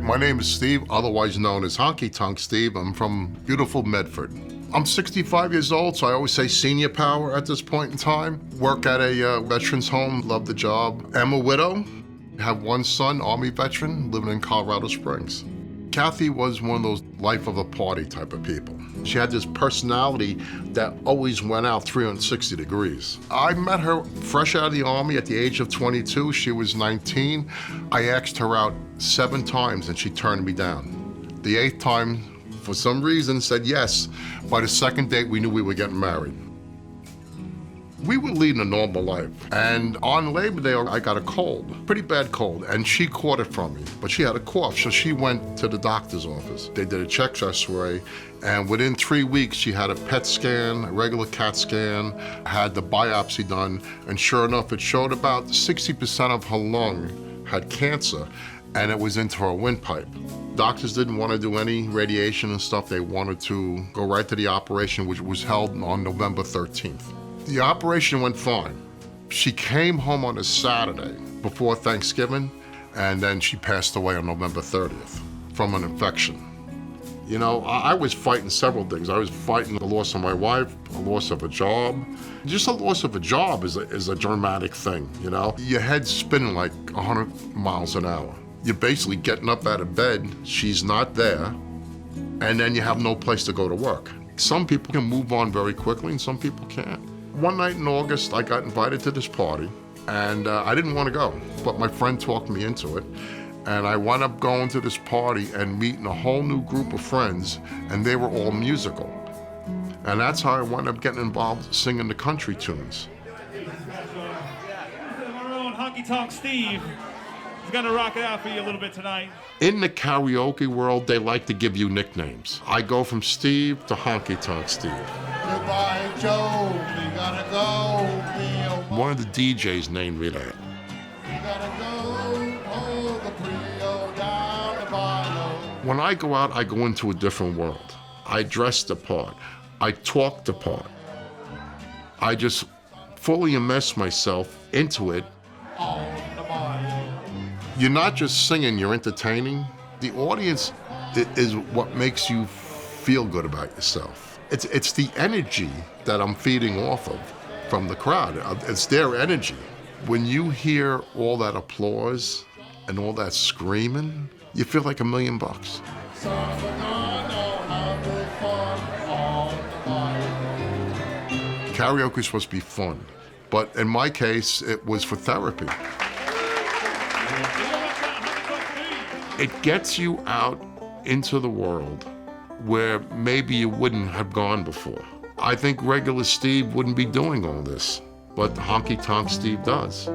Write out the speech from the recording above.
My name is Steve, otherwise known as Honky Tonk Steve. I'm from beautiful Medford. I'm 65 years old, so I always say senior power at this point in time. Work at a veterans home, love the job. I'm a widow, have one son, Army veteran, living in Colorado Springs. Kathy was one of those life of the party type of people. She had this personality that always went out 360 degrees. I met her fresh out of the Army at the age of 22. She was 19. I asked her out 7 times and she turned me down. The 8th time, for some reason, said yes. By the 2nd date, we knew we were getting married. We were leading a normal life, and on Labor Day, I got a cold, pretty bad cold, and she caught it from me, but she had a cough, so she went to the doctor's office. They did a chest x-ray, and within 3 weeks, she had a PET scan, a regular CAT scan, had the biopsy done, and sure enough, it showed about 60% of her lung had cancer, and it was into her windpipe. Doctors didn't want to do any radiation and stuff. They wanted to go right to the operation, which was held on November 13th. The operation went fine. She came home on a Saturday before Thanksgiving, and then she passed away on November 30th from an infection. You know, I was fighting several things. I was fighting the loss of my wife, a loss of a job. Just a loss of a job is a dramatic thing, you know? Your head's spinning like 100 miles an hour. You're basically getting up out of bed, she's not there, and then you have no place to go to work. Some people can move on very quickly and some people can't. One night in August, I got invited to this party, and I didn't want to go, but my friend talked me into it, and I wound up going to this party and meeting a whole new group of friends, and they were all musical. And that's how I wound up getting involved singing the country tunes. Our own Honky Tonk Steve is gonna rock it out for you a little bit tonight. In the karaoke world, they like to give you nicknames. I go from Steve to Honky Tonk Steve. Goodbye, Joe, we gotta go. One of the DJs named me that. We gotta go, oh, the Brio down the bayou. When I go out, I go into a different world. I dress the part. I talk the part. I just fully immerse myself into it. On the bayou. You're not just singing, you're entertaining. The audience is what makes you feel good about yourself. It's the energy that I'm feeding off of from the crowd. It's their energy. When you hear all that applause and all that screaming, you feel like $1 million. Karaoke is supposed to be fun, but in my case, it was for therapy. It gets you out into the world where maybe you wouldn't have gone before. I think regular Steve wouldn't be doing all this, but Honky Tonk Steve does.